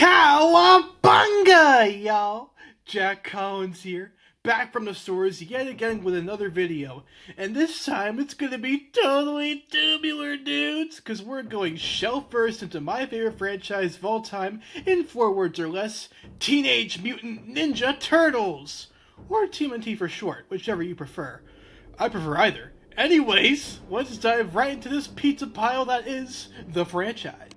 Cowabunga, y'all! Jack Collins here, back from the stores yet again with another video. And this time it's gonna be totally tubular, dudes, because we're going shell first into my favorite franchise of all time in 4 words or less, Teenage Mutant Ninja Turtles! Or TMNT for short, whichever you prefer. I prefer either. Anyways, let's dive right into this pizza pile that is the franchise.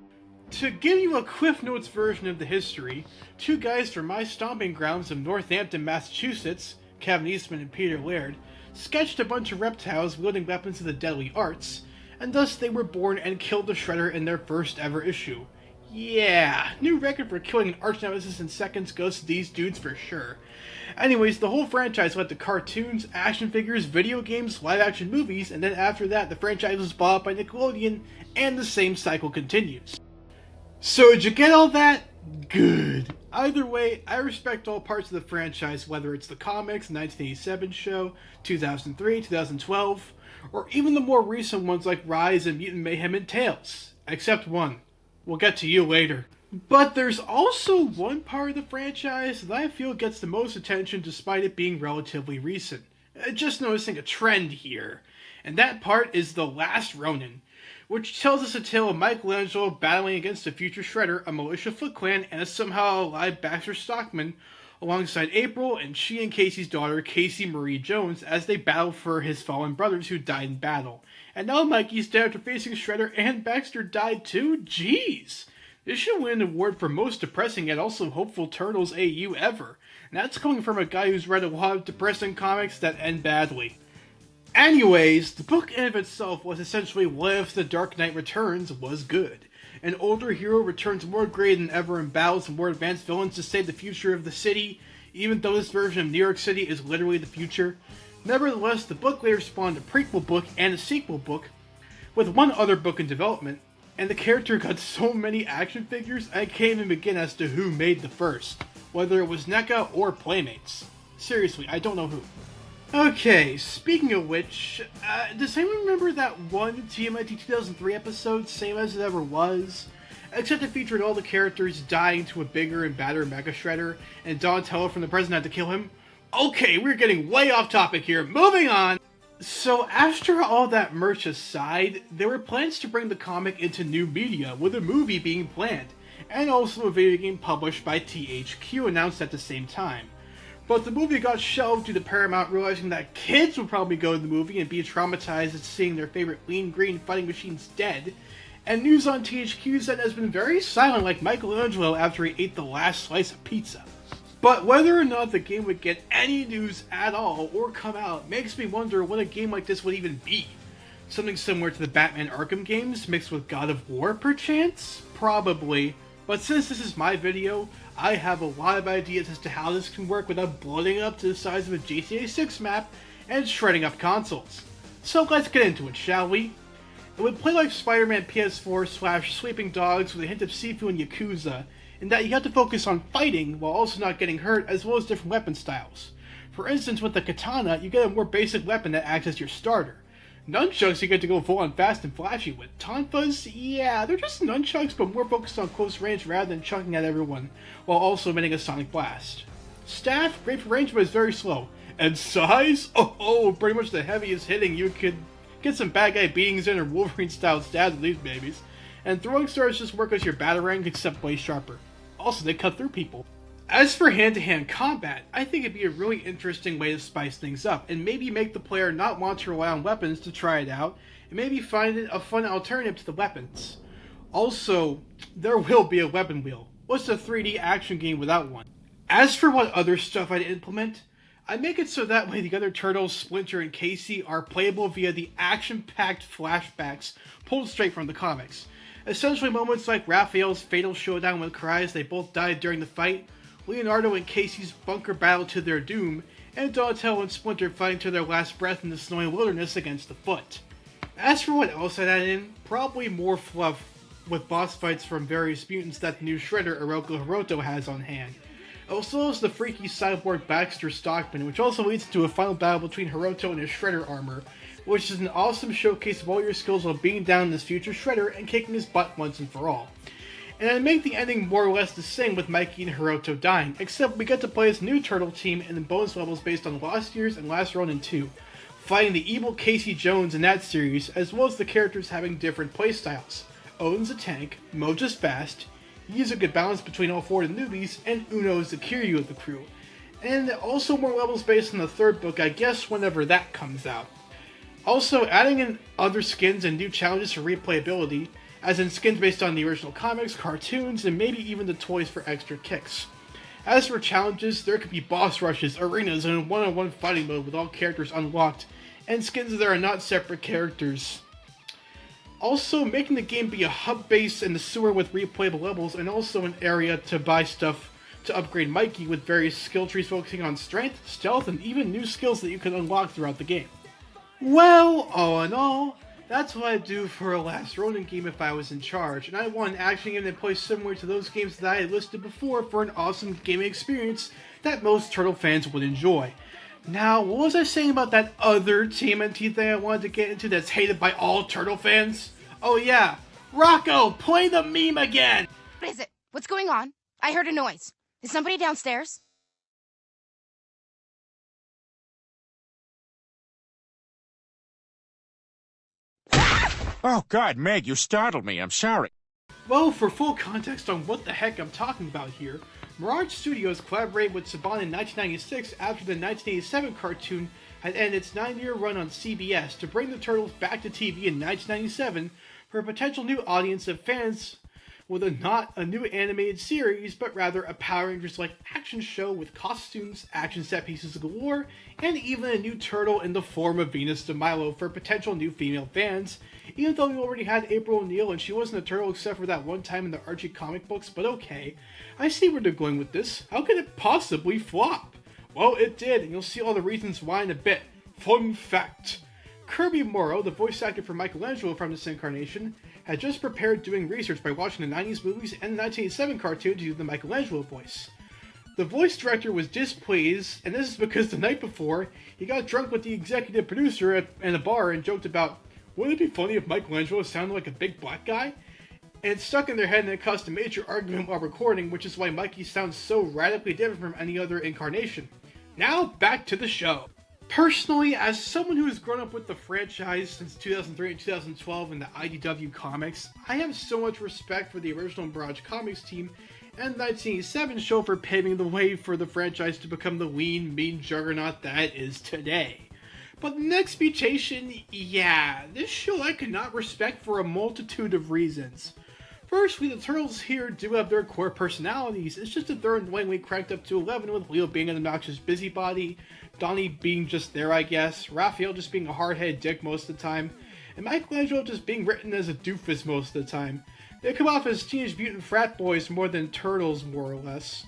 To give you a Cliff Notes version of the history, 2 guys from my stomping grounds of Northampton, Massachusetts, Kevin Eastman and Peter Laird, sketched a bunch of reptiles wielding weapons of the deadly arts, and thus they were born and killed the Shredder in their first ever issue. Yeah, new record for killing an arch nemesis in seconds goes to these dudes for sure. Anyways, the whole franchise led to cartoons, action figures, video games, live action movies, and then after that the franchise was bought up by Nickelodeon, and the same cycle continues. So did you get all that? Good. Either way, I respect all parts of the franchise, whether it's the comics, 1987 show, 2003, 2012, or even the more recent ones like Rise and Mutant Mayhem and Tales. Except one. We'll get to you later. But there's also one part of the franchise that I feel gets the most attention despite it being relatively recent. Just noticing a trend here. And that part is The Last Ronin, which tells us a tale of Michelangelo battling against a future Shredder, a militia Foot Clan, and a somehow alive Baxter Stockman, alongside April and she and Casey's daughter, Casey Marie Jones, as they battle for his fallen brothers who died in battle. And now Mikey's dead after facing Shredder, and Baxter died too? Jeez! This should win an award for most depressing yet also hopeful Turtles AU ever. And that's coming from a guy who's read a lot of depressing comics that end badly. Anyways, the book in of itself was essentially what if The Dark Knight Returns was good. An older hero returns more great than ever and battles more advanced villains to save the future of the city, even though this version of New York City is literally the future. Nevertheless, the book later spawned a prequel book and a sequel book, with one other book in development, and the character got so many action figures I can't even begin as to who made the first, whether it was NECA or Playmates. Seriously, I don't know who. Okay, speaking of which, does anyone remember that one TMNT 2003 episode, Same As It Ever Was? Except it featured all the characters dying to a bigger and badder Mega Shredder, and Donatello from the present had to kill him? Okay, we're getting way off topic here, moving on! So after all that merch aside, there were plans to bring the comic into new media, with a movie being planned, and also a video game published by THQ announced at the same time. But the movie got shelved due to Paramount realizing that kids would probably go to the movie and be traumatized at seeing their favorite lean green fighting machines dead, and news on THQ's end has been very silent like Michelangelo after he ate the last slice of pizza. But whether or not the game would get any news at all or come out makes me wonder what a game like this would even be. Something similar to the Batman Arkham games mixed with God of War perchance? Probably. But since this is my video, I have a lot of ideas as to how this can work without blowing up to the size of a GTA 6 map and shredding up consoles. So let's get into it, shall we? It would play like Spider-Man PS4 / Sleeping Dogs with a hint of Sifu and Yakuza, in that you have to focus on fighting while also not getting hurt, as well as different weapon styles. For instance, with the katana, you get a more basic weapon that acts as your starter. Nunchucks you get to go full on fast and flashy with. Tonfas, yeah, they're just nunchucks but more focused on close range rather than chucking at everyone, while also emitting a sonic blast. Staff, great for range but is very slow. And size? Oh, pretty much the heaviest hitting you could get some bad guy beatings in or Wolverine style stabs with these babies. And throwing stars just work as your batarang except way sharper. Also, they cut through people. As for hand-to-hand combat, I think it'd be a really interesting way to spice things up, and maybe make the player not want to rely on weapons to try it out, and maybe find it a fun alternative to the weapons. Also, there will be a weapon wheel. What's a 3D action game without one? As for what other stuff I'd implement, I'd make it so that way the other Turtles, Splinter and Casey, are playable via the action-packed flashbacks pulled straight from the comics. Essentially moments like Raphael's fatal showdown with Cries they both died during the fight, Leonardo and Casey's bunker battle to their doom, and Donatello and Splinter fighting to their last breath in the snowy wilderness against the Foot. As for what else I'd add in, probably more fluff with boss fights from various mutants that the new Shredder Oroku Hiroto has on hand, as well as the freaky cyborg Baxter Stockman, which also leads to a final battle between Hiroto and his Shredder armor, which is an awesome showcase of all your skills while being down this future Shredder and kicking his butt once and for all. And I make the ending more or less the same with Mikey and Hiroto dying, except we get to play as a new Turtle team and in bonus levels based on Lost Years and Last Ronin 2, fighting the evil Casey Jones in that series, as well as the characters having different playstyles. Odin's a tank, Moja's fast, Yi's a good balance between all four of the newbies, and Uno is the Kiryu of the crew. And also more levels based on the third book, I guess whenever that comes out. Also, adding in other skins and new challenges for replayability, as in skins based on the original comics, cartoons, and maybe even the toys for extra kicks. As for challenges, there could be boss rushes, arenas, and one-on-one fighting mode with all characters unlocked, and skins that are not separate characters. Also, making the game be a hub base in the sewer with replayable levels, and also an area to buy stuff to upgrade Mikey with various skill trees focusing on strength, stealth, and even new skills that you can unlock throughout the game. Well, all in all, that's what I'd do for a Last Ronin game if I was in charge, and I want an action game that plays similar to those games that I had listed before for an awesome gaming experience that most Turtle fans would enjoy. Now, what was I saying about that other TMNT thing I wanted to get into that's hated by all Turtle fans? Oh yeah, Rocco, play the meme again! What is it? What's going on? I heard a noise. Is somebody downstairs? Oh God, Meg, you startled me. I'm sorry. Well, for full context on what the heck I'm talking about here, Mirage Studios collaborated with Saban in 1996 after the 1987 cartoon had ended its 9-year run on CBS to bring the Turtles back to TV in 1997 for a potential new audience of fans with not a new animated series, but rather a Power Rangers-like action show with costumes, action set pieces galore, and even a new turtle in the form of Venus de Milo for potential new female fans, even though we already had April O'Neil and she wasn't a turtle except for that one time in the Archie comic books, but okay. I see where they're going with this. How could it possibly flop? Well, it did, and you'll see all the reasons why in a bit. Fun fact. Kirby Morrow, the voice actor for Michelangelo from this incarnation, had just prepared doing research by watching the 90s movies and the 1987 cartoon to do the Michelangelo voice. The voice director was displeased, and this is because the night before, he got drunk with the executive producer in a bar and joked about, wouldn't it be funny if Michelangelo sounded like a big black guy? And it stuck in their head and it caused a major argument while recording, which is why Mikey sounds so radically different from any other incarnation. Now, back to the show. Personally, as someone who has grown up with the franchise since 2003 and 2012 in the IDW comics, I have so much respect for the original Mirage Comics team and the 1987 show for paving the way for the franchise to become the lean, mean juggernaut that it is today. But the next Mutation, yeah, this show I could not respect for a multitude of reasons. Firstly, the Turtles here do have their core personalities, it's just that they're annoyingly cranked up to 11 with Leo being an obnoxious busybody, Donnie being just there I guess, Raphael just being a hard-headed dick most of the time, and Michelangelo just being written as a doofus most of the time. They come off as Teenage Mutant frat boys more than Turtles, more or less.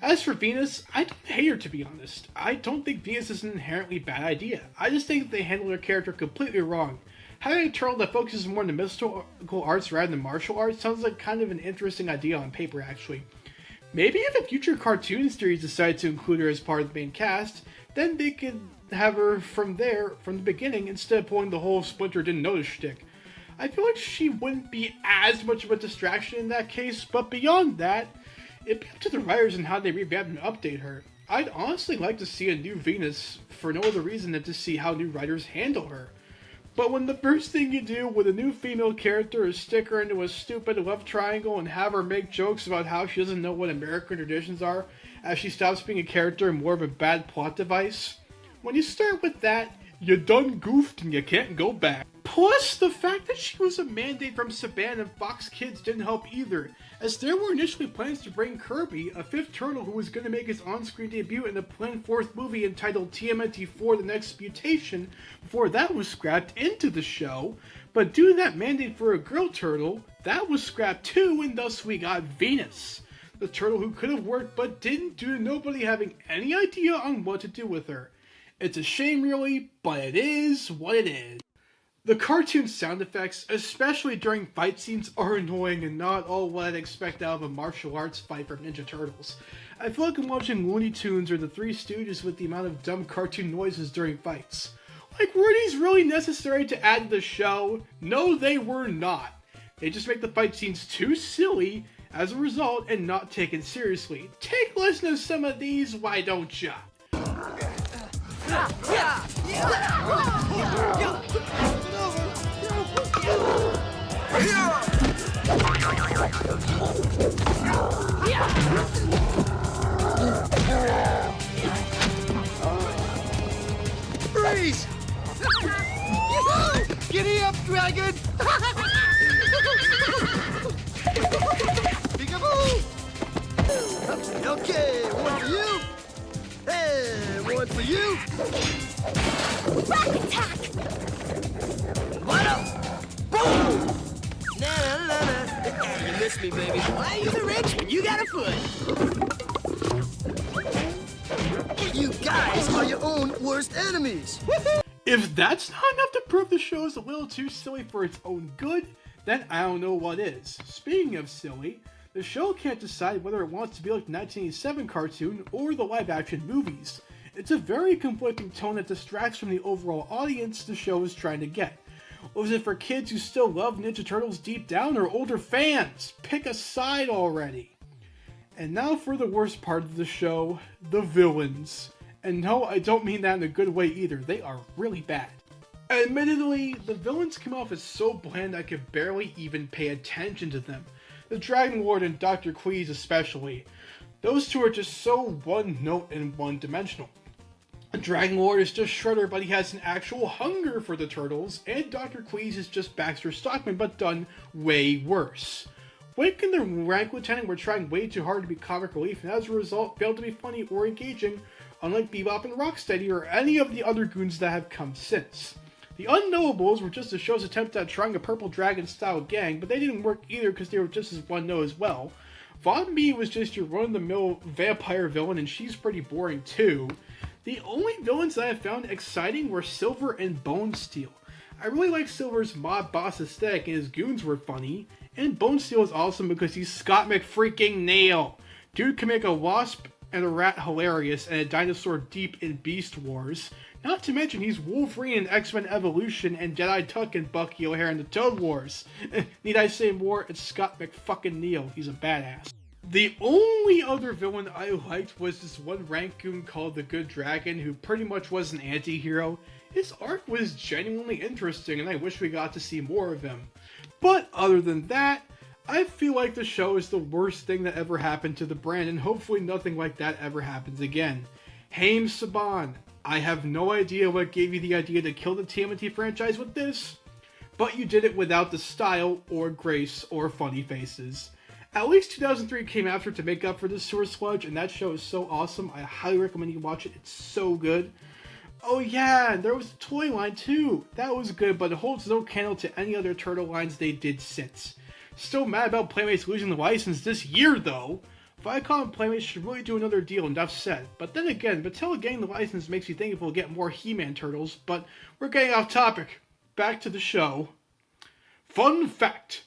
As for Venus, I don't hate her to be honest. I don't think Venus is an inherently bad idea. I just think they handle her character completely wrong. Having a turtle that focuses more on the mystical arts rather than martial arts sounds like kind of an interesting idea on paper actually. Maybe if a future cartoon series decided to include her as part of the main cast, then they could have her from the beginning instead of pulling the whole Splinter didn't notice shtick. I feel like she wouldn't be as much of a distraction in that case, but beyond that, it'd be up to the writers and how they revamp and update her. I'd honestly like to see a new Venus for no other reason than to see how new writers handle her. But when the first thing you do with a new female character is stick her into a stupid love triangle and have her make jokes about how she doesn't know what American traditions are as she stops being a character and more of a bad plot device, when you start with that, you done goofed and you can't go back. Plus, the fact that she was a mandate from Saban and Fox Kids didn't help either, as there were initially plans to bring Kirby, a fifth turtle who was going to make his on-screen debut in a planned fourth movie entitled TMNT 4 The Next Mutation, before that was scrapped into the show, but due to that mandate for a girl turtle, that was scrapped too, and thus we got Venus, the turtle who could have worked but didn't due to nobody having any idea on what to do with her. It's a shame really, but it is what it is. The cartoon sound effects, especially during fight scenes, are annoying and not all what I'd expect out of a martial arts fight from Ninja Turtles. I feel like I'm watching Looney Tunes or the Three Stooges with the amount of dumb cartoon noises during fights. Like, were these really necessary to add to the show? No, they were not. They just make the fight scenes too silly as a result and not taken seriously. Take a listen to some of these, why don't ya? Freeze! Giddy up, dragon! Peekaboo! Okay, one for you. And one for you. Rock attack! What up? Boom! Nah. You missed me, baby. Why use a wrench when you got a foot? You guys are your own worst enemies. If that's not enough to prove the show is a little too silly for its own good, then I don't know what is. Speaking of silly, the show can't decide whether it wants to be like the 1987 cartoon or the live-action movies. It's a very conflicting tone that distracts from the overall audience the show is trying to get. Was it for kids who still love Ninja Turtles deep down or older fans? Pick a side already. And now for the worst part of the show, the villains. And no, I don't mean that in a good way either, they are really bad. Admittedly, the villains come off as so bland I could barely even pay attention to them. The Dragon Lord and Dr. Queeze especially. Those two are just so one-note and one-dimensional. The Dragon Lord is just Shredder, but he has an actual hunger for the Turtles, and Dr. Queeze is just Baxter Stockman, but done way worse. Wink and the Rank Lieutenant were trying way too hard to be comic relief, and as a result, failed to be funny or engaging, unlike Bebop and Rocksteady or any of the other goons that have come since. The Unknowables were just the show's attempt at trying a Purple Dragon-style gang, but they didn't work either because they were just as one-note as well. Von B was just your run-of-the-mill vampire villain, and she's pretty boring too. The only villains that I found exciting were Silver and Bone Steel. I really like Silver's mob boss aesthetic, and his goons were funny. And Bone Steel is awesome because he's Scott McFreaking-Nail. Dude can make a wasp and a rat hilarious and a dinosaur deep in Beast Wars. Not to mention he's Wolverine in X-Men Evolution and Jedi Tuck and Bucky O'Hare in the Toad Wars. Need I say more? It's Scott McFucking-Neal. He's a badass. The only other villain I liked was this one rank goon called the Good Dragon, who pretty much was an anti-hero. His arc was genuinely interesting, and I wish we got to see more of him. But other than that, I feel like the show is the worst thing that ever happened to the brand, and hopefully nothing like that ever happens again. Haim Saban, I have no idea what gave you the idea to kill the TMNT franchise with this, but you did it without the style, or grace, or funny faces. At least 2003 came after to make up for this sewer sludge, and that show is so awesome, I highly recommend you watch it, it's so good. Oh yeah, there was the toy line too. That was good, but it holds no candle to any other turtle lines they did since. Still mad about Playmates losing the license this year though. Viacom and Playmates should really do another deal, enough said. But then again, Mattel getting the license makes me think if we'll get more He-Man turtles, but we're getting off topic. Back to the show. Fun fact.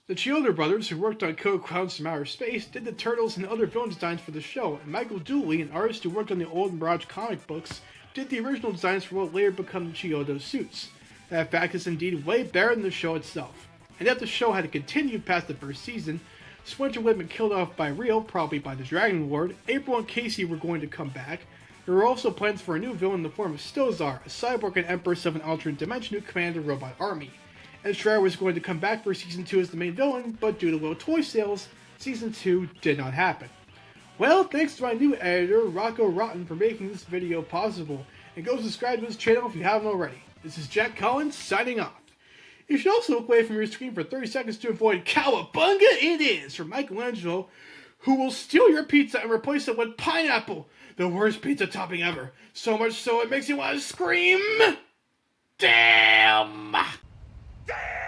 The Chioda brothers, who worked on Code Clowns from Outer Space, did the turtles and other villain designs for the show, and Michael Dooley, an artist who worked on the old Mirage comic books, did the original designs for what later become the Chiodo suits. That fact is indeed way better than the show itself. And if the show had continued past the first season, Splinter would have been killed off by Rio, probably by the Dragon Lord, April and Casey were going to come back. There were also plans for a new villain in the form of Stozar, a cyborg and empress of an alternate dimension who commanded a robot army. And Shredder was going to come back for Season 2 as the main villain, but due to low toy sales, Season 2 did not happen. Well, thanks to my new editor, Rocco Rotten, for making this video possible, and go subscribe to his channel if you haven't already. This is Jack Collins, signing off. You should also look away from your screen for 30 seconds to avoid Cowabunga It Is from Michelangelo, who will steal your pizza and replace it with pineapple, the worst pizza topping ever. So much so it makes you want to scream, damn! Damn!